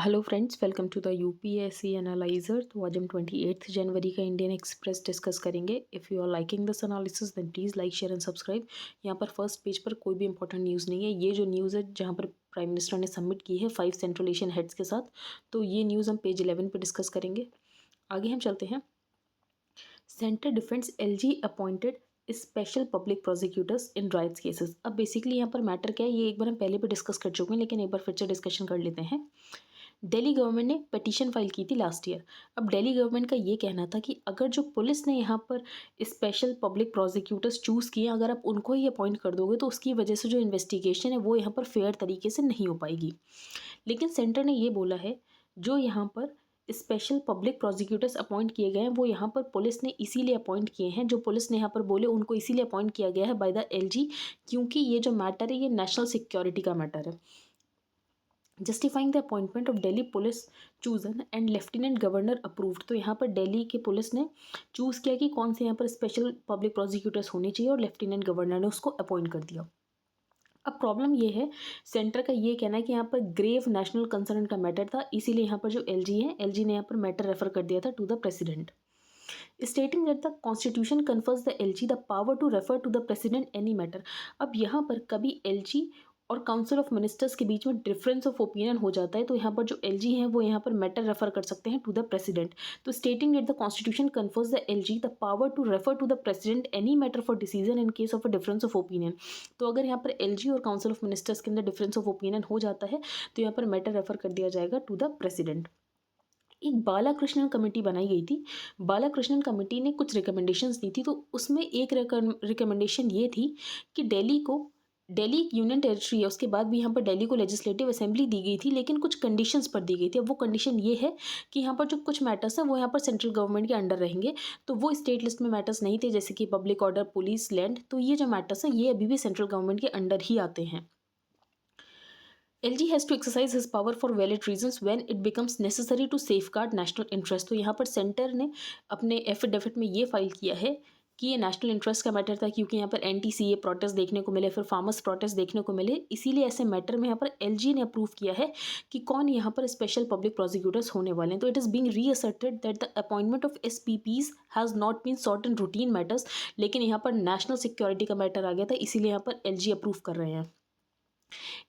Hello friends, welcome to the UPSC analyser. तो आज हम 28 जनवरी का इंडियन एक्सप्रेस डिस्कस करेंगे। If you are liking this analysis then please like share and subscribe. यहाँ पर फर्स्ट पेज पर कोई भी इंपॉर्टेंट न्यूज़ नहीं है। ये जो न्यूज़ है जहाँ पर प्राइम मिनिस्टर ने सबमिट की है 5 सेंट्रल एशियन हेड्स के साथ, तो ये न्यूज़ हम पेज 11 पर डिस्कस करेंगे। आगे हम चलते हैं। Centre defends LG appointed special public prosecutors in riots cases. अब बेसिकली यहाँ पर मैटर क्या है, ये एक बार हम पहले भी डिस्कस कर चुके हैं, लेकिन एक बार फिर से डिस्कशन कर लेते हैं। दिल्ली गवर्नमेंट ने पिटीशन फाइल की थी लास्ट ईयर। अब दिल्ली गवर्नमेंट का ये कहना था कि अगर जो पुलिस ने यहाँ पर स्पेशल पब्लिक प्रोसिक्यूटर्स चूज़ किए, अगर आप उनको ही अपॉइंट कर दोगे तो उसकी वजह से जो इन्वेस्टिगेशन है वो यहाँ पर फेयर तरीके से नहीं हो पाएगी। लेकिन सेंटर ने ये बोला है जो यहाँ पर स्पेशल पब्लिक प्रोसिक्यूटर्स अपॉइंट किए गए हैं वो यहाँ पर पुलिस ने इसीलिए अपॉइंट किए हैं, जो पुलिस ने यहाँ पर बोले उनको इसीलिए अपॉइंट किया गया है बाय द एलजी, क्योंकि ये जो मैटर है ये नेशनल सिक्योरिटी का मैटर है। Justifying the appointment of Delhi police chosen and lieutenant governor approved. तो यहाँ पर दिल्ली के पुलिस ने चूज़ किया कि कौन से यहाँ पर स्पेशल पब्लिक प्रोसिक्यूटर्स होने चाहिए और लेफ्टिनेंट गवर्नर ने उसको अपॉइंट कर दिया। अब प्रॉब्लम ये है, सेंटर का ये कहना है कि यहाँ पर ग्रेव नेशनल कंसर्न का मैटर था, इसीलिए यहाँ पर जो एलजी है, एलजी ने यहाँ पर मैटर रेफर कर दिया था to the president, stating that the constitution confers the LG the power to refer to the president any matter. अब यहाँ पर कभी एलजी और काउंसिल ऑफ मिनिस्टर्स के बीच में डिफरेंस ऑफ ओपिनियन हो जाता है, तो यहाँ पर जो एलजी हैं वो यहाँ पर मैटर रेफर कर सकते हैं टू द प्रेसिडेंट। तो stating that the constitution confers the LG the power to refer to the president any matter for decision in case of a difference of opinion. तो अगर यहाँ पर एलजी और council of ministers के अंदर difference of opinion हो जाता है तो यहाँ पर मैटर रेफर कर दिया जाएगा टू द प्रेसिडेंट। एक बालाकृष्णन कमेटी बनाई गई थी। बालाकृष्णन कमेटी ने कुछ रिकमेंडेशंस दी थी, तो उसमें एक रिकमेंडेशन ये थी कि दिल्ली एक यूनियन टेरिटरी है, उसके बाद भी यहाँ पर दिल्ली को लेजिस्लेटिव असेंबली दी गई थी, लेकिन कुछ कंडीशंस पर दी गई थी। अब वो कंडीशन ये है कि यहाँ पर जो कुछ मैटर्स हैं वो यहाँ पर सेंट्रल गवर्नमेंट के अंडर रहेंगे, तो वो स्टेट लिस्ट में मैटर्स नहीं थे, जैसे कि पब्लिक ऑर्डर, पुलिस, लैंड। तो ये जो मैटर्स हैं ये अभी भी सेंट्रल गवर्नमेंट के अंडर ही आते हैं। LG has to exercise his power for valid reasons when it becomes necessary to safeguard national interest। तो यहाँ पर सेंटर ने अपने एफिडेविट में ये फाइल किया है कि ये नेशनल इंटरेस्ट का मैटर था, क्योंकि यहाँ पर NTCA प्रोटेस्ट देखने को मिले, फिर फार्मर्स प्रोटेस्ट देखने को मिले, इसीलिए ऐसे मैटर में यहाँ पर LG ने अप्रूव किया है कि कौन यहाँ पर स्पेशल पब्लिक प्रोसिक्यूटर्स होने वाले हैं। तो it is being reasserted that the appointment of SPPs has not been sought in routine matters, लेकिन यहाँ पर नेशनल सिक्योरिटी का मैटर आ गया था, इसीलिए यहाँ पर LG अप्रूव कर रहे हैं।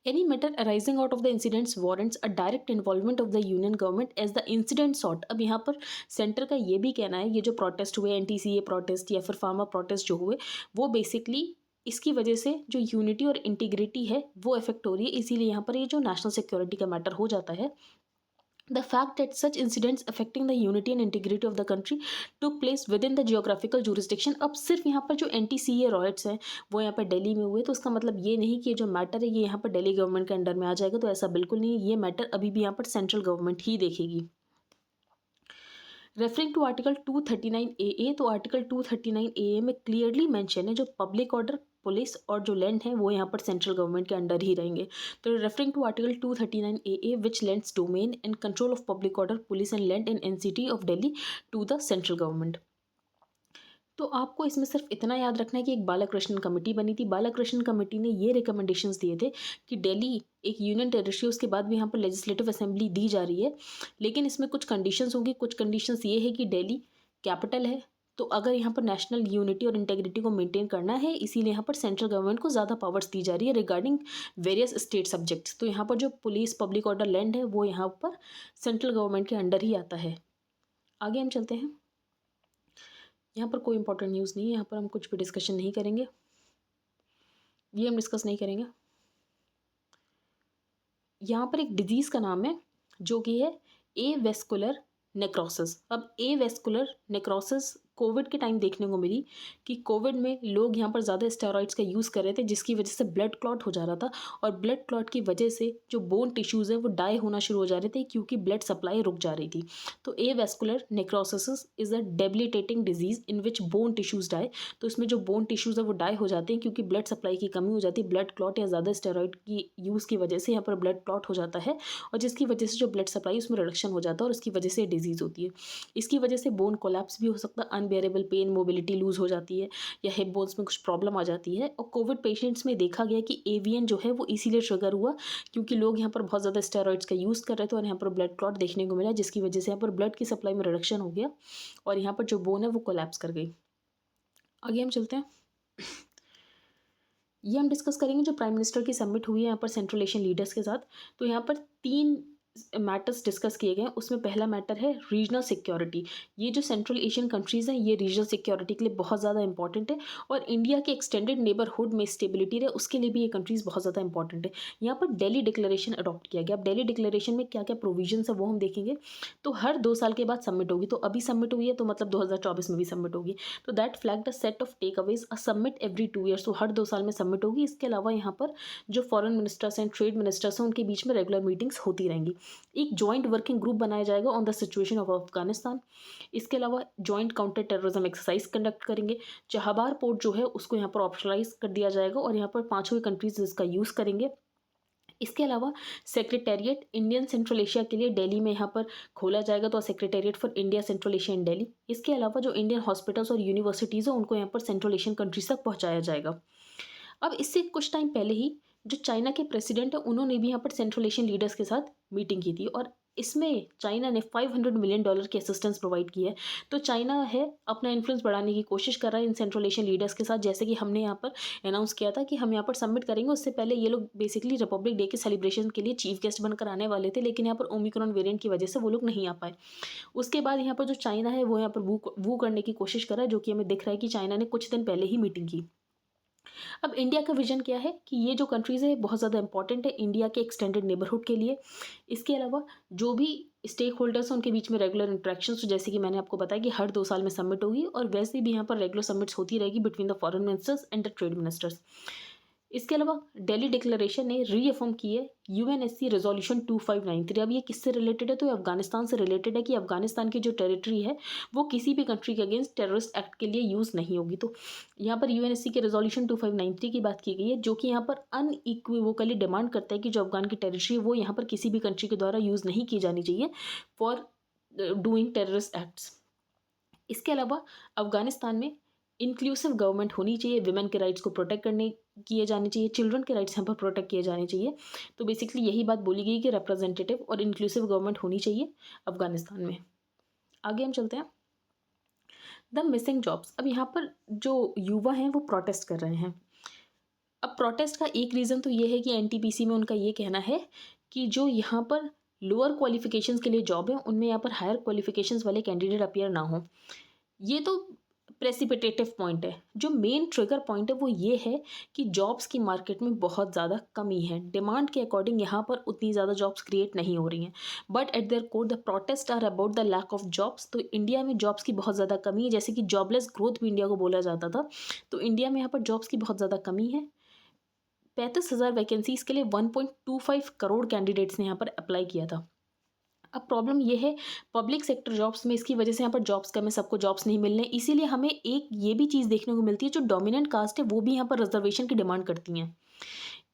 Any matter arising out of the incidents warrants a direct involvement of the union government as the incident sought। अब यहाँ पर सेंटर का ये भी कहना है, ये जो प्रोटेस्ट हुए, NTCA प्रोटेस्ट या फिर फार्मर प्रोटेस्ट जो हुए, वो बेसिकली इसकी वजह से जो यूनिटी और इंटीग्रिटी है वो इफेक्ट हो रही है, इसीलिए यहाँ पर ये जो नेशनल सिक्योरिटी का मैटर हो जाता है। The fact that such incidents affecting the unity and integrity of the country took place within the geographical jurisdiction। अब सिर्फ यहाँ पर जो NTCA रॉयट्स हैं वो यहाँ पर दिल्ली में हुए, तो उसका मतलब ये नहीं कि ये जो मैटर है ये यहाँ पर दिल्ली गवर्नमेंट के अंडर में आ जाएगा, तो ऐसा बिल्कुल नहीं है। ये मैटर अभी भी यहाँ पर सेंट्रल गवर्नमेंट ही देखेगी। रेफरिंग टू आर्टिकल 239AA, तो आर्टिकल 239AA में क्लियरली मेंशन है जो पब्लिक ऑर्डर, पुलिस और जो लैंड है वो यहाँ पर सेंट्रल गवर्नमेंट के अंडर ही रहेंगे। तो referring to article 239AA which lands domain and control of public order, police and land in NCT of Delhi to the central government. तो आपको इसमें सिर्फ इतना याद रखना है कि एक बालाकृष्णन कमेटी बनी थी। बालाकृष्णन कमेटी ने ये रिकमेंडेशंस दिए थे कि दिल्ली एक यूनियन टेरिटरी, उसके बाद भी यहाँ पर लेजिस्लेटिव असेंबली दी जा रही है, लेकिन इसमें कुछ कंडीशंस होंगी। कुछ कंडीशंस ये है कि दिल्ली कैपिटल है, तो अगर यहाँ पर नेशनल यूनिटी और इंटेग्रिटी को मेंटेन करना है, इसीलिए यहाँ पर सेंट्रल गवर्नमेंट को ज़्यादा पावर्स दी जा रही है रिगार्डिंग वेरियस स्टेट सब्जेक्ट्स। तो यहाँ पर जो पुलिस, पब्लिक ऑर्डर, लैंड है वो यहाँ पर सेंट्रल गवर्नमेंट के अंडर ही आता है। आगे हम चलते हैं। यहाँ पर कोई इंपॉर्टेंट न्यूज़ नहीं है, यहाँ पर हम कुछ भी डिस्कशन नहीं करेंगे, ये हम डिस्कस नहीं करेंगे। यहाँ पर एक डिजीज़ का नाम है जो कि है एवेस्कुलर नेक्रोसिस। अब एवेस्कुलर नेक्रोसिस कोविड के टाइम देखने को मिली कि कोविड में लोग यहाँ पर ज़्यादा स्टेरॉइड्स का यूज़ कर रहे थे, जिसकी वजह से ब्लड क्लॉट हो जा रहा था, और ब्लड क्लॉट की वजह से जो बोन टिश्यूज़ है वो डाई होना शुरू हो जा रहे थे, क्योंकि ब्लड सप्लाई रुक जा रही थी। तो avascular necrosis is a debilitating disease in which bone tissues die. तो इसमें जो बोन टिश्यूज़ है वो डाई हो जाते हैं, क्योंकि ब्लड सप्लाई की कमी हो जाती है, ब्लड क्लॉट या ज़्यादा स्टेरॉइड की यूज़ की वजह से यहाँ पर ब्लड क्लॉट हो जाता है, और जिसकी वजह से जो ब्लड सप्लाई उसमें रिडक्शन हो जाता है और उसकी वजह से डिजीज़ होती है। इसकी वजह से बोन कोलैप्स भी हो सकता है, अनबेरेबल पेन, मोबिलिटी लूज़ हो जाती है या हिप बोन्स में कुछ प्रॉब्लम आ जाती है। और कोविड पेशेंट्स में देखा गया कि एवीएन जो है वो इसीलिए ट्रिगर हुआ क्योंकि लोग यहाँ पर बहुत ज़्यादा स्टेरॉइड्स का यूज़ कर रहे थे और यहाँ पर ब्लड क्लॉट देखने को मिला, जिसकी वजह से यहाँ पर ब्लड की सप्लाई में रिडक्शन हो गया और यहाँ पर जो बोन है वो कोलैप्स कर गई। आगे हम चलते हैं। ये हम डिस्कस करेंगे जो प्राइम मिनिस्टर की समिट हुई है यहाँ पर सेंट्रल एशियन लीडर्स के साथ। तो यहाँ पर 3 मैटर्स डिस्कस किए गए हैं। उसमें पहला मैटर है रीजनल सिक्योरिटी। ये जो सेंट्रल एशियन कंट्रीज़ हैं ये रीजनल सिक्योरिटी के लिए बहुत ज़्यादा इंपॉर्टेंट है और इंडिया के एक्सटेंडेड नेबरहुड में स्टेबिलिटी रहे उसके लिए भी ये कंट्रीज़ बहुत ज़्यादा इंपॉर्टेंट है। यहाँ पर दिल्ली डिक्लेरेशन अडॉप्ट किया गया। अब दिल्ली डिक्लेरेशन में क्या क्या प्रोविजंस है वो हम देखेंगे। तो हर 2 साल के बाद सबमिट होगी, तो अभी सबमिट हुई है तो मतलब 2024 में भी सबमिट होगी। तो that flagged a set of takeaways, a submit every 2 years, तो हर 2 साल में सबमिट होगी। इसके अलावा यहाँ पर जो फॉरेन मिनिस्टर्स हैं, ट्रेड मिनिस्टर्स हैं, उनके बीच में रेगुलर मीटिंग्स होती रहेंगी। एक जॉइंट वर्किंग ग्रुप बनाया जाएगा on the situation of Afghanistan. इसके अलावा joint counter terrorism exercise conduct करेंगे। चाहबार पोर्ट जो है उसको यहाँ पर ऑप्शनलाइज कर दिया जाएगा और यहाँ पर 5 कंट्रीज इसका यूज़ करेंगे। इसके अलावा सेक्रेटेरिएट इंडियन सेंट्रल एशिया के लिए दिल्ली में यहाँ पर खोला जाएगा, तो secretariat for India Central Asia in Delhi. इसके अलावा जो इंडियन हॉस्पिटल्स और यूनिवर्सिटीज़ हैं उनको यहाँ पर सेंट्रल एशियन कंट्रीज तक पहुँचाया जाएगा। अब इससे कुछ टाइम पहले ही जो चाइना के प्रेसिडेंट है उन्होंने भी यहाँ पर सेंट्रल एशियन लीडर्स के साथ मीटिंग की थी और इसमें चाइना ने $500 मिलियन की असिस्टेंस प्रोवाइड की है। तो चाइना है अपना इन्फ्लुएंस बढ़ाने की कोशिश कर रहा है इन सेंट्रल एशियन लीडर्स के साथ, जैसे कि हमने यहाँ पर अनाउंस किया था कि हम यहाँ पर सबमिट करेंगे। उससे पहले ये लोग बेसिकली रिपब्लिक डे के सेलिब्रेशन के लिए चीफ गेस्ट बनकर आने वाले थे, लेकिन यहाँ पर ओमिक्रॉन वेरिएंट की वजह से वो लोग नहीं आ पाए। उसके बाद यहाँ पर जो चाइना है वो यहाँ पर वू करने की कोशिश कर रहा है, जो कि हमें दिख रहा है कि चाइना ने कुछ दिन पहले ही मीटिंग की। अब इंडिया का विजन क्या है कि ये जो कंट्रीज़ है बहुत ज़्यादा इंपॉर्टेंट है इंडिया के एक्सटेंडेड नेबरहुड के लिए। इसके अलावा जो भी स्टेक होल्डर्स हैं उनके बीच में रेगुलर इंटरेक्शंस, जैसे कि मैंने आपको बताया कि हर 2 साल में सबमिट होगी और वैसे भी यहाँ पर रेगुलर सबमिट्स होती रहेगी between the foreign ministers and the trade ministers. इसके अलावा दिल्ली डिक्लेरेशन ने रीअफर्म की है यूएनएससी रेजोल्यूशन 2593। अब ये किससे रिलेटेड है, तो ये अफगानिस्तान से रिलेटेड है कि अफगानिस्तान की जो टेरिटरी है वो किसी भी कंट्री के अगेंस्ट टेररिस्ट एक्ट के लिए यूज़ नहीं होगी। तो यहाँ पर यूएनएससी के रेजोल्यूशन 2593 की बात की गई है, जो कि यहाँ पर अनइक्विवोकली डिमांड करता है कि जो अफगान की टेरिटरी है वो यहाँ पर किसी भी कंट्री के द्वारा यूज़ नहीं की जानी चाहिए फॉर डूइंग टेररिस्ट एक्ट्स। इसके अलावा अफगानिस्तान में इंक्लूसिव गवर्नमेंट होनी चाहिए, विमेन के राइट्स को प्रोटेक्ट करने किए जाने चाहिए, चिल्ड्रन के राइट्स यहाँ पर प्रोटेक्ट किए जाने चाहिए। तो बेसिकली यही बात बोली गई कि रिप्रेजेंटेटिव और इंक्लूसिव गवर्नमेंट होनी चाहिए अफगानिस्तान में। आगे हम चलते हैं। The missing jobs. अब यहाँ पर जो युवा हैं वो प्रोटेस्ट कर रहे हैं। अब प्रोटेस्ट का एक रीज़न तो ये है कि एनटीपीसी में उनका ये कहना है कि जो यहाँ पर लोअर क्वालिफिकेशंस के लिए जॉब है उनमें यहाँ पर हायर क्वालिफिकेशंस वाले कैंडिडेट अपीयर ना हो। ये तो प्रेसिपिटेटिव पॉइंट है। जो मेन ट्रिगर पॉइंट है वो ये है कि जॉब्स की मार्केट में बहुत ज़्यादा कमी है। डिमांड के अकॉर्डिंग यहाँ पर उतनी ज़्यादा जॉब्स क्रिएट नहीं हो रही हैं, but at their core the protest are about the lack of jobs. तो इंडिया में जॉब्स की बहुत ज़्यादा कमी है, जैसे कि जॉबलेस ग्रोथ भी इंडिया को बोला जाता था। तो इंडिया में यहाँ पर जॉब्स की बहुत ज़्यादा कमी है। 35,000 वैकेंसीज़ के लिए 1.25 करोड़ कैंडिडेट्स ने यहाँ पर अप्लाई किया था। अब प्रॉब्लम ये है पब्लिक सेक्टर जॉब्स में, इसकी वजह से यहाँ पर जॉब्स कम है, सबको जॉब्स नहीं मिल रहे, इसीलिए हमें एक ये भी चीज़ देखने को मिलती है जो डोमिनेंट कास्ट है वो भी यहाँ पर रिजर्वेशन की डिमांड करती हैं।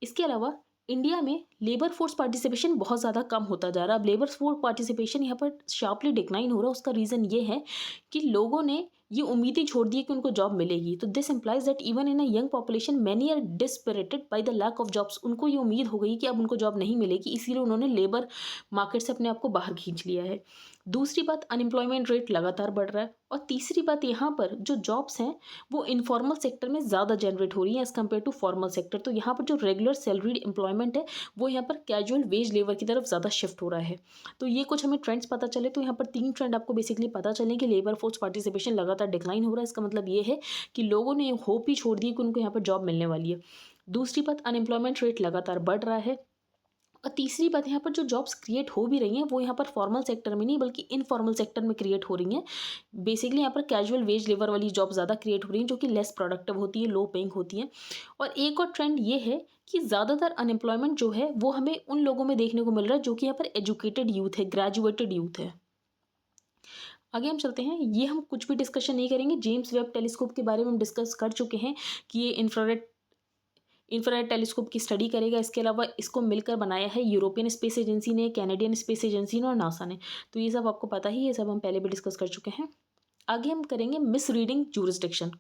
इसके अलावा इंडिया में लेबर फोर्स पार्टिसिपेशन बहुत ज़्यादा कम होता जा रहा है। अब लेबर फोर्स पार्टिसिपेशन यहाँ पर शार्पली डिक्लाइन हो रहा है। उसका रीज़न ये है कि लोगों ने ये उम्मीदें छोड़ दी है कि उनको जॉब मिलेगी। तो this implies that even in a young population many are dispirited by the lack of jobs. उनको ये उम्मीद हो गई कि अब उनको जॉब नहीं मिलेगी, इसीलिए उन्होंने लेबर मार्केट से अपने आप को बाहर खींच लिया है। दूसरी बात, अनएम्प्लॉयमेंट रेट लगातार बढ़ रहा है। और तीसरी बात, यहाँ पर जो जॉब्स हैं वो इनफॉर्मल सेक्टर में ज़्यादा जनरेट हो रही हैं as compare to formal sector. तो यहाँ पर जो रेगुलर सैलरीड एम्प्लॉयमेंट है वो यहाँ पर कैजुअल वेज लेबर की तरफ ज़्यादा शिफ्ट हो रहा है। तो ये कुछ हमें ट्रेंड्स पता चले, तो यहाँ पर 3 ट्रेंड आपको बेसिकली पता चले कि लेबर फोर्स पार्टिसिपेशन लगातार डिक्लाइन हो रहा है। इसका मतलब ये है कि लोगों ने होप ही छोड़ दी कि उनको यहाँ पर जॉब मिलने वाली है। दूसरी बात, अनएम्प्लॉयमेंट रेट लगातार बढ़ रहा है। और तीसरी बात, यहाँ पर जो जॉब्स क्रिएट हो भी रही हैं वो यहाँ पर फॉर्मल सेक्टर में नहीं बल्कि इनफॉर्मल सेक्टर में क्रिएट हो रही हैं। बेसिकली यहाँ पर कैजुअल वेज लेबर वाली जॉब ज़्यादा क्रिएट हो रही हैं जो कि लेस प्रोडक्टिव होती है, लो पेइंग होती हैं। और एक और ट्रेंड ये है कि ज़्यादातर अनएम्प्लॉयमेंट जो है वो हमें उन लोगों में देखने को मिल रहा है जो कि यहाँ पर एजुकेटेड यूथ है, ग्रेजुएटेड यूथ है। आगे हम चलते हैं। ये हम कुछ भी डिस्कशन नहीं करेंगे, जेम्स वेब टेलीस्कोप के बारे में हम डिस्कस कर चुके हैं कि ये इंफ्रारेड टेलीस्कोप की स्टडी करेगा। इसके अलावा इसको मिलकर बनाया है यूरोपियन स्पेस एजेंसी ने, कैनेडियन स्पेस एजेंसी ने और नासा ने। तो ये सब आपको पता ही, ये सब हम पहले भी डिस्कस कर चुके हैं। आगे हम करेंगे मिसरीडिंग जुरिस्डिक्शन।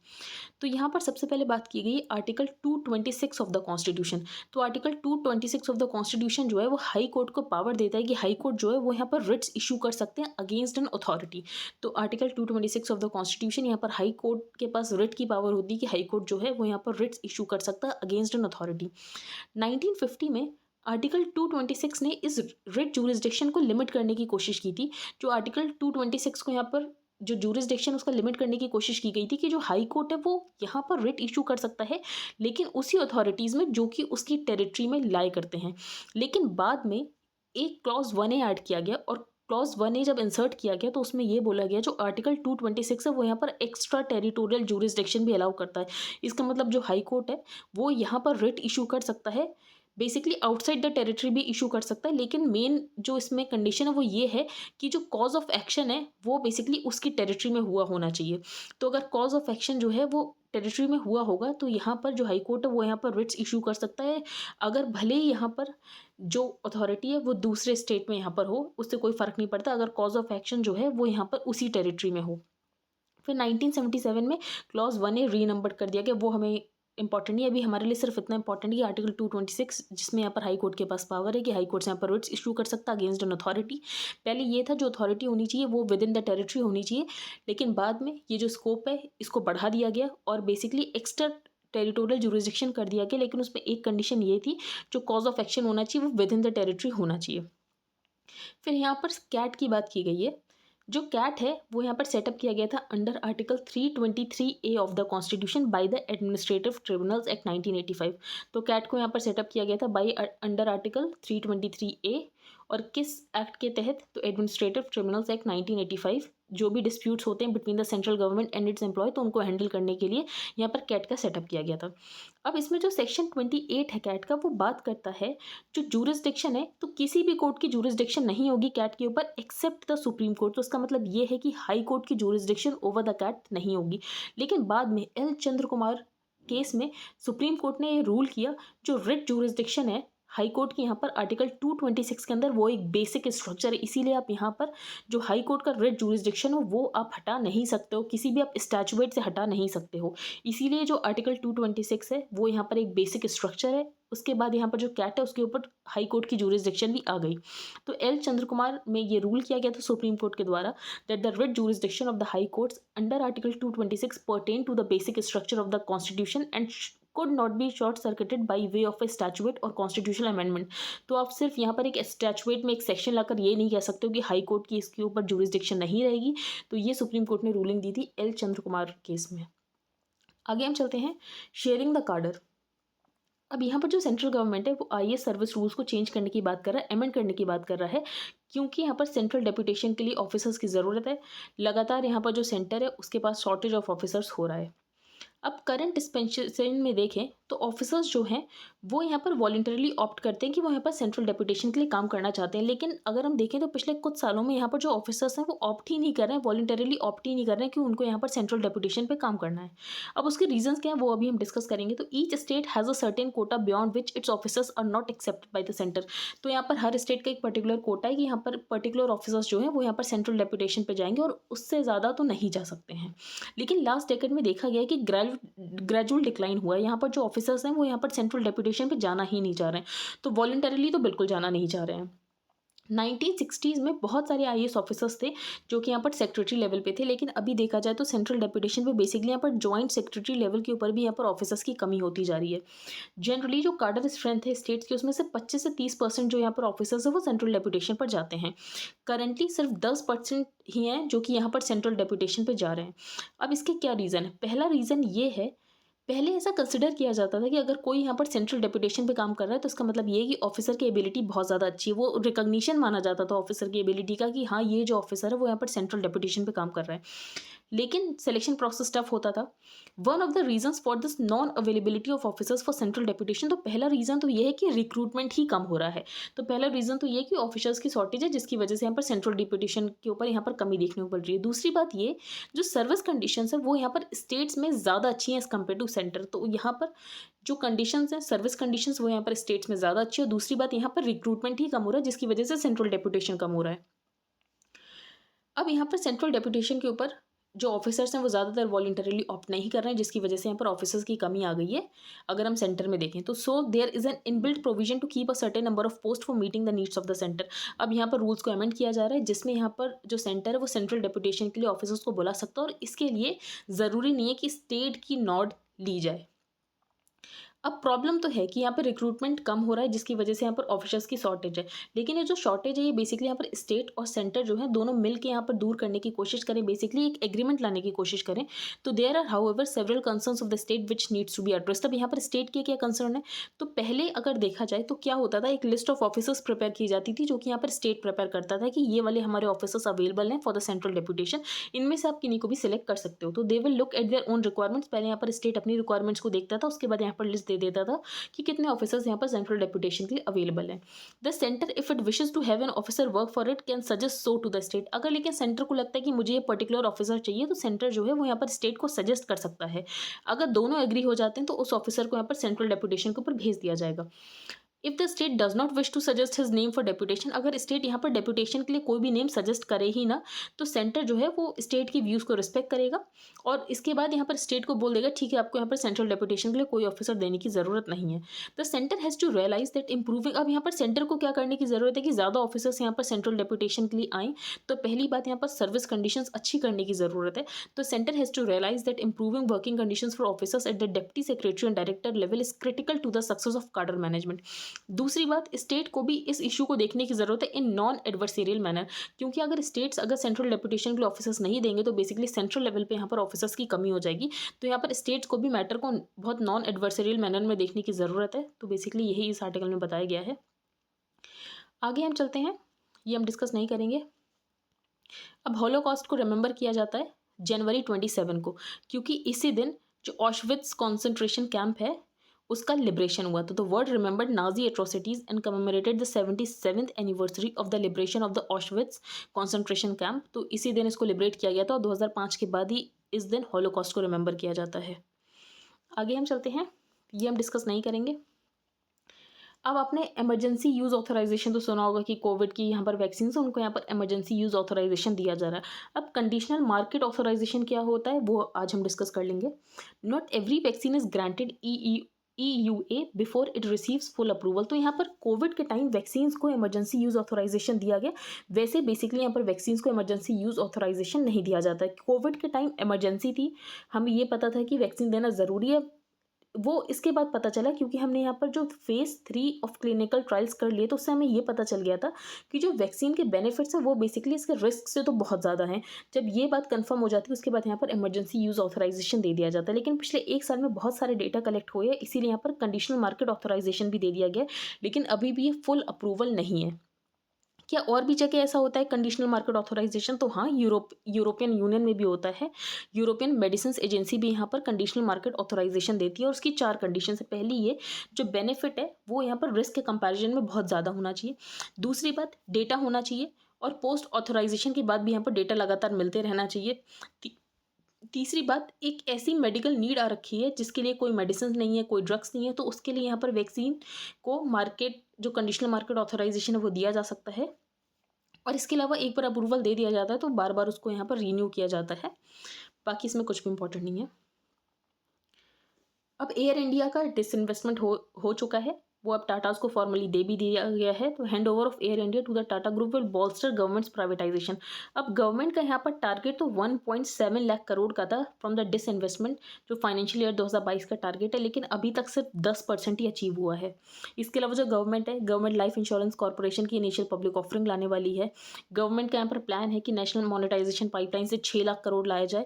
तो यहाँ पर सबसे पहले बात की गई आर्टिकल 226 ऑफ द कॉन्स्टिट्यूशन। तो आर्टिकल 226 ऑफ द कॉन्स्टिट्यूशन जो है वो हाई कोर्ट को पावर देता है कि हाई कोर्ट जो है वो यहाँ पर रिट्स इशू कर सकते हैं अगेंस्ट एन अथॉरिटी। तो आर्टिकल 226 ऑफ द कॉन्स्टिट्यूशन, यहाँ पर हाई कोर्ट के पास रिट की पावर होती है कि हाई कोर्ट जो है वो यहाँ पर रिट्स इशू कर सकता है अगेंस्ट एन अथॉरिटी। 1950 में आर्टिकल 226 ने इस रिट जुरिस्डिक्शन को लिमिट करने की कोशिश की थी। जो आर्टिकल 226 को यहाँ पर जो जुरिस्डिक्शन उसका लिमिट करने की कोशिश की गई थी कि जो हाई कोर्ट है वो यहाँ पर रिट इशू कर सकता है, लेकिन उसी अथॉरिटीज़ में जो कि उसकी टेरिटरी में लाई करते हैं। लेकिन बाद में एक क्लॉज 1A ऐड किया गया, और क्लॉज 1A जब इंसर्ट किया गया तो उसमें ये बोला गया जो आर्टिकल 226 है वो यहाँ पर एक्स्ट्रा टेरिटोरियल जुरिस्डिक्शन भी अलाउ करता है। इसका मतलब जो हाई कोर्ट है वो यहाँ पर रिट इशू कर सकता है, बेसिकली आउटसाइड द टेरिटरी भी इशू कर सकता है, लेकिन मेन जो इसमें कंडीशन है वो ये है कि जो कॉज ऑफ एक्शन है वो बेसिकली उसकी टेरिटरी में हुआ होना चाहिए। तो अगर कॉज ऑफ एक्शन जो है वो टेरिटरी में हुआ होगा तो यहाँ पर जो हाई कोर्ट है वो यहाँ पर रिट्स इशू कर सकता है, अगर भले ही यहाँ पर जो अथॉरिटी है वो दूसरे स्टेट में यहाँ पर हो, उससे कोई फ़र्क नहीं पड़ता, अगर कॉज ऑफ एक्शन जो है वो यहाँ पर उसी टेरिटरी में हो। फिर 1977 में क्लॉज 1A रीनंबर्ड कर दिया गया, वो हमें इंपॉर्टेंट नहीं है, अभी हमारे लिए सिर्फ इतना इंपॉर्टेंट है आर्टिकल 226 जिसमें यहाँ पर हाई कोर्ट के पास पावर है कि हाई कोर्ट से यहाँ पर रिट्स इशू कर सकता है अगेंस्ट एन अथॉरिटी। पहले ये था जो अथॉरिटी होनी चाहिए वो विद इन द टेरिटरी होनी चाहिए, लेकिन बाद में ये जो स्कोप है इसको बढ़ा दिया गया और बेसिकली एक्स्ट्रा टेरिटोरियल जुरिस्डिक्शन कर दिया गया, लेकिन उसमें एक कंडीशन ये थी जो कॉज ऑफ एक्शन होना चाहिए वो विद इन द टेरिटरी होना चाहिए। फिर यहाँ पर कैट की बात की गई है। जो कैट है वो यहाँ पर सेटअप किया गया था under article 323A of the constitution by the administrative tribunals act 1985। तो कैट को यहाँ पर सेटअप किया गया था बाय अंडर आर्टिकल 323A, और किस एक्ट के तहत, तो एडमिनिस्ट्रेटिव ट्रिब्यूनल्स एक्ट 1985। जो भी डिस्प्यूट्स होते हैं between the central government and its employ तो उनको हैंडल करने के लिए यहाँ पर कैट का सेटअप किया गया था। अब इसमें जो सेक्शन 28 है कैट का वो बात करता है जो जुरिस्डिक्शन है, तो किसी भी कोर्ट की जुरिस्डिक्शन नहीं होगी कैट के ऊपर एक्सेप्ट द सुप्रीम कोर्ट। तो इसका मतलब ये है कि हाई कोर्ट की जुरिस्डिक्शन ओवर द कैट नहीं होगी। लेकिन बाद में एल चंद्र कुमार केस में सुप्रीम कोर्ट ने ये रूल किया जो रिट जुरिस्डिक्शन है हाई कोर्ट की यहाँ पर आर्टिकल 226 के अंदर वो एक बेसिक स्ट्रक्चर है, इसीलिए आप यहाँ पर जो हाई कोर्ट का रिट जुरिस्डिक्शन हो वो आप हटा नहीं सकते हो, किसी भी आप स्टैचुएट से हटा नहीं सकते हो। इसीलिए जो आर्टिकल 226 है वो यहाँ पर एक बेसिक स्ट्रक्चर है। उसके बाद यहाँ पर जो कैट है उसके ऊपर हाई कोर्ट की जुरिस्डिक्शन भी आ गई। तो एल चंद्र कुमार में ये रूल किया गया था सुप्रीम कोर्ट के द्वारा that the writ jurisdiction of the high courts under article 226 pertain to the basic structure of the constitution and could not be short circuited by way of a statute or constitutional amendment। तो आप सिर्फ यहाँ पर एक statute में एक section लाकर ये नहीं कह सकते हो कि हाई कोर्ट की इसके ऊपर जुरिस्डिक्शन नहीं रहेगी। तो ये सुप्रीम कोर्ट ने रूलिंग दी थी एल चंद्र कुमार केस में। आगे हम चलते हैं शेयरिंग द कार्डर। अब यहाँ पर जो सेंट्रल गवर्नमेंट है वो IAS सर्विस रूल्स को चेंज करने की बात कर रहा है, अमेंड करने की बात कर रहा है, क्योंकि यहाँ पर सेंट्रल डेपुटेशन के लिए ऑफिसर्स की ज़रूरत है। लगातार यहाँ पर जो सेंटर है उसके पास शॉर्टेज ऑफ ऑफिसर्स हो रहा है। अब करंट डिस्पेंसेशन में देखें तो ऑफिसर्स जो हैं वो यहाँ पर वॉलंटरली ऑप्ट करते हैं कि वो यहाँ पर सेंट्रल डेपुटेशन के लिए काम करना चाहते हैं, लेकिन अगर हम देखें तो पिछले कुछ सालों में यहाँ पर जो ऑफिसर्स हैं वो ऑप्ट ही नहीं कर रहे हैं, वॉलंटरली ऑप्ट ही नहीं कर रहे हैं कि उनको यहाँ पर सेंट्रल डेपुटेशन पे काम करना है। अब उसके रीजंस क्या है वो अभी हम डिस्कस करेंगे। तो each state has a certain quota beyond which its officers are not accepted by the centre. तो यहाँ पर हर स्टेट का एक पर्टिकुलर कोटा है कि यहाँ पर पर्टिकुलर ऑफिसर्स जो हैं वो यहाँ पर सेंट्रल डेपुटेशन पे जाएंगे और उससे ज़्यादा तो नहीं जा सकते हैं। लेकिन लास्ट डेकेड में देखा गया कि ग्रेजुअल डिक्लाइन हुआ है, यहाँ पर जो ऑफिसर्स हैं वो यहाँ पर सेंट्रल डेपुटेशन पे जाना ही नहीं चाह रहे हैं, तो वॉलंटरली तो बिल्कुल जाना नहीं चाह रहे हैं। 1960s में बहुत सारे IAS ऑफिसर्स थे जो कि यहाँ पर सेक्रेटरी लेवल पे थे, लेकिन अभी देखा जाए तो सेंट्रल डेपुटेशन पे बेसिकली यहाँ पर जॉइंट सेक्रेटरी लेवल के ऊपर भी यहाँ पर ऑफिसर्स की कमी होती जा रही है। जनरली जो कार्डर स्ट्रेंथ है स्टेट्स की उसमें से 25 से 30% जो यहाँ पर ऑफिसर्स है वो सेंट्रल डेपुटेशन पर जाते हैं। करंटली सिर्फ 10% ही हैं जो कि यहाँ पर सेंट्रल डेपुटेशन पर जा रहे हैं। अब इसके क्या रीज़न है? पहला रीज़न ये है, पहले ऐसा कंसिडर किया जाता था कि अगर कोई यहाँ पर सेंट्रल डेपुटेशन पे काम कर रहा है तो इसका मतलब ये है कि ऑफिसर की एबिलिटी बहुत ज़्यादा अच्छी है, वो रिकॉग्निशन माना जाता था ऑफिसर की एबिलिटी का कि हाँ ये जो ऑफिसर है वो यहाँ पर सेंट्रल डेपुटेशन पे काम कर रहा है। लेकिन सिलेक्शन प्रोसेस टफ होता था। One of the reasons for this non availability of officers for central deputation, तो पहला रीज़न तो ये है कि रिक्रूटमेंट ही कम हो रहा है। तो पहला रीज़न तो ये है कि ऑफिसर्स की शॉर्टेज है जिसकी वजह से यहाँ पर सेंट्रल डेपुटेशन के ऊपर यहाँ पर कमी देखने को पड़ रही है। दूसरी बात ये जो सर्विस कंडीशंस है वो यहाँ पर स्टेट्स में ज़्यादा अच्छी हैं एज़ कम्पेयर टू सेंटर। तो यहाँ पर जो कंडीशंस हैं सर्विस कंडीशंस वो यहाँ पर स्टेट्स में ज़्यादा अच्छी है। दूसरी बात यहाँ पर रिक्रूटमेंट ही कम हो रहा है जिसकी वजह से सेंट्रल डेपुटेशन कम हो रहा है। अब यहाँ पर सेंट्रल डेपुटेशन के ऊपर जो ऑफिसर्स हैं वो ज़्यादातर वॉलंटरीली ऑप्ट नहीं कर रहे हैं, जिसकी वजह से यहाँ पर ऑफिसर्स की कमी आ गई है अगर हम सेंटर में देखें तो। So there is an inbuilt provision to keep a certain number of post for meeting the needs of the centre. अब यहाँ पर रूल्स को अमेंड किया जा रहा है, जिसमें यहाँ पर जो सेंटर है वो सेंट्रल डेपुटेशन के लिए ऑफिसर्स को बुला सकता है, और इसके लिए ज़रूरी नहीं है कि स्टेट की नॉड ली जाए। अब प्रॉब्लम तो है कि यहाँ पर रिक्रूटमेंट कम हो रहा है, जिसकी वजह से यहाँ पर ऑफिसर्स की शॉर्टेज है। लेकिन ये जो शॉर्टेज है ये बेसिकली यहाँ पर स्टेट और सेंटर जो है दोनों मिल के यहाँ पर दूर करने की कोशिश करें, बेसिकली एक एग्रीमेंट लाने की कोशिश करें। तो there are however several concerns of the state which needs to be addressed. अब यहाँ पर स्टेट के क्या कंसर्न है, तो पहले अगर देखा जाए तो क्या होता था, एक लिस्ट ऑफ ऑफिसर्स प्रिपेयर की जाती थी जो कि यहाँ पर स्टेट प्रिपेयर करता था कि ये वाले हमारे ऑफिसर्स अवेलेबल हैं फॉर द सेंट्रल डेपुटेशन, इनमें से आप किन्हीं को भी सिलेक्ट कर सकते हो। तो they will look at their own requirements. पहले यहाँ पर स्टेट अपनी रिक्वायरमेंट्स को देखता था, उसके बाद यहाँ पर लिस्ट दे देता था कि कितने ऑफिसर्स यहाँ पर सेंट्रल डेपुटेशन के लिए अवेलेबल हैं। The centre if it wishes to have an officer work for it can suggest so to the state. अगर लेकिन सेंटर को लगता है कि मुझे ये पर्टिकुलर ऑफिसर चाहिए, तो सेंटर जो है वो यहाँ पर स्टेट को सजेस्ट कर सकता है। अगर दोनों एग्री हो जाते हैं तो उस ऑफिसर को यहाँ पर सेंट्रल डेपुटेशन के ऊपर भेज दिया जाएगा। If the state does not wish to suggest his name for deputation, अगर स्टेट यहाँ पर डेपुटेशन के लिए कोई भी नेम सजेस्ट करे ही ना, तो सेंटर जो है वो स्टेट की व्यूज़ को रिस्पेक्ट करेगा, और इसके बाद यहाँ पर स्टेट को बोल देगा ठीक है, आपको यहाँ पर सेंट्रल डेपुटेशन के लिए कोई ऑफिसर देने की ज़रूरत नहीं है। The centre has to realise that improving. अब यहाँ पर सेंटर को क्या करने की ज़रूरत है कि ज़्यादा ऑफिसर्स यहाँ पर सेंट्रल डेपुटेशन के लिए आएँ, तो पहली बात यहाँ पर सर्विस कंडीशंस अच्छी करने की ज़रूरत है। तो centre has to realise that improving working conditions for officers at the deputy secretary and director level is critical to the success of cadre management. दूसरी बात, स्टेट को भी इस इशू को देखने की जरूरत है इन नॉन एडवर्सेरियल मैनर, क्योंकि अगर स्टेट्स अगर सेंट्रल डेपुटेशन के लिए ऑफिसर्स नहीं देंगे तो बेसिकली सेंट्रल लेवल पे यहाँ पर ऑफिसर्स की कमी हो जाएगी। तो यहाँ पर स्टेट्स को भी मैटर को बहुत नॉन एडवर्सेरियल मैनर में देखने की ज़रूरत है। तो बेसिकली यही इस आर्टिकल में बताया गया है। आगे हम चलते हैं, ये हम डिस्कस नहीं करेंगे। अब हॉलोकॉस्ट को रिमेंबर किया जाता है जनवरी 27 को, क्योंकि इसी दिन जो ऑशविट्स कॉन्सेंट्रेशन कैंप है उसका लिबरेशन हुआ। तो the world remembered Nazi atrocities and commemorated the 77th anniversary of the liberation of the Auschwitz concentration camp. तो इसी दिन इसको लिबरेट किया गया था, और 2005 के बाद ही इस दिन हॉलोकॉस्ट को रिमेंबर किया जाता है। आगे हम चलते हैं, ये हम डिस्कस नहीं करेंगे। अब आपने इमरजेंसी यूज़ ऑथराइजेशन तो सुना होगा कि कोविड की यहाँ पर वैक्सीन है उनको यहाँ पर इमरजेंसी यूज़ ऑथराइजेशन दिया जा रहा है। अब कंडीशनल मार्केट ऑथराइजेशन क्या होता है वो आज हम डिस्कस कर लेंगे। Not every vaccine is granted EUA before it receives full approval. तो यहाँ पर कोविड के टाइम वैक्सीन्स को इमरजेंसी यूज़ ऑथराइजेशन दिया गया, वैसे बेसिकली यहाँ पर वैक्सीन्स को इमरजेंसी यूज़ ऑथराइजेशन नहीं दिया जाता है। कोविड के टाइम इमरजेंसी थी, हमें ये पता था कि वैक्सीन देना ज़रूरी है, वो इसके बाद पता चला क्योंकि हमने यहाँ पर जो फेज़ 3 ऑफ क्लिनिकल ट्रायल्स कर लिए तो उससे हमें ये पता चल गया था कि जो वैक्सीन के बेनिफिट्स हैं वो बेसिकली इसके रिस्क से तो बहुत ज़्यादा हैं। जब ये बात कंफर्म हो जाती है उसके बाद यहाँ पर इमरजेंसी यूज़ ऑथराइजेशन दे दिया जाता है। लेकिन पिछले 1 साल में बहुत सारे डेटा कलेक्ट हुए हैं, इसीलिए यहाँ पर कंडीशनल मार्केट ऑथराइजेशन भी दे दिया गया है, लेकिन अभी भी ये फुल अप्रूवल नहीं है। क्या और भी जगह ऐसा होता है कंडीशनल मार्केट ऑथराइजेशन? तो हाँ, यूरोपियन यूनियन में भी होता है। यूरोपियन मेडिसिन एजेंसी भी यहाँ पर कंडीशनल मार्केट ऑथराइजेशन देती है, और उसकी 4 कंडीशन है। पहली ये, जो बेनिफिट है वो यहाँ पर रिस्क के कंपैरिजन में बहुत ज़्यादा होना चाहिए। दूसरी बात, डेटा होना चाहिए, और पोस्ट ऑथराइजेशन के बाद भी यहाँ पर डेटा लगातार मिलते रहना चाहिए। तीसरी बात, एक ऐसी मेडिकल नीड आ रखी है जिसके लिए कोई मेडिसिन नहीं है, कोई ड्रग्स नहीं है, तो उसके लिए यहाँ पर वैक्सीन को मार्केट जो कंडीशनल मार्केट ऑथराइजेशन है वो दिया जा सकता है। और इसके अलावा एक बार अप्रूवल दे दिया जाता है तो बार बार उसको यहाँ पर रीन्यू किया जाता है। बाकी इसमें कुछ भी इंपॉर्टेंट नहीं है। अब एयर इंडिया का डिसइन्वेस्टमेंट हो चुका है, वो अब टाटास को फॉर्मली दे भी दिया गया है। तो hand over of Air India to the Tata group will bolster government's privatisation. अब गवर्नमेंट का यहाँ पर टारगेट तो 1.7 लाख करोड़ का था फ्रॉम द डिसइन्वेस्टमेंट, जो फाइनेंशियल ईयर 2022 का टारगेट है, लेकिन अभी तक सिर्फ 10% ही अचीव हुआ है। इसके अलावा जो गवर्नमेंट है, गवर्नमेंट लाइफ इंश्योरेंस कॉर्पोरेशन की इनिशियल पब्लिक ऑफरिंग लाने वाली है। गवर्नमेंट का यहाँ पर प्लान है कि नेशनल मोनेटाइजेशन पाइपलाइन से 6 लाख करोड़ लाया जाए।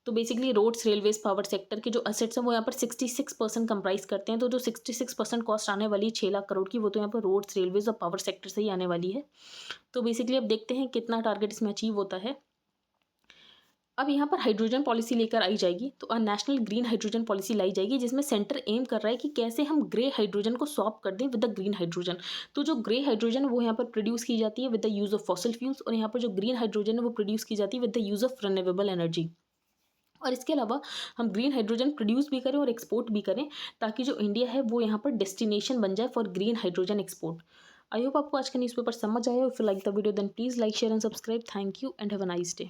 तो basically roads, railways, power sector के जो असेट्स हैं वो यहाँ पर 66% कंप्राइज करते हैं। तो जो 66% कॉस्ट आने वाली है 6 लाख करोड़ की, वो तो यहाँ पर रोड्स, रेलवेज और पावर सेक्टर से ही आने वाली है। तो बेसिकली अब देखते हैं कितना टारगेट इसमें अचीव होता है। अब यहाँ पर हाइड्रोजन पॉलिसी लेकर आई जाएगी, तो नेशनल ग्रीन हाइड्रोजन पॉलिसी लाई जाएगी, जिसमें सेंटर एम कर रहा है कि कैसे हम ग्रे हाइड्रोजन को स्वैप कर दें विद द ग्रीन हाइड्रोजन। तो जो ग्रे हाइड्रोजन है वो यहाँ पर प्रोड्यूस की जाती है with the use of fossil fuels, और यहाँ पर जो ग्रीन हाइड्रोजन है वो प्रोड्यूस की जाती है with the use of renewable energy. और इसके अलावा हम ग्रीन हाइड्रोजन प्रोड्यूस भी करें और एक्सपोर्ट भी करें, ताकि जो इंडिया है वो यहाँ पर डेस्टिनेशन बन जाए for green hydrogen export. I hope आपको आज का न्यूज़पेपर समझ आया। If you like the video then please like, share and subscribe. Thank you and have a nice day.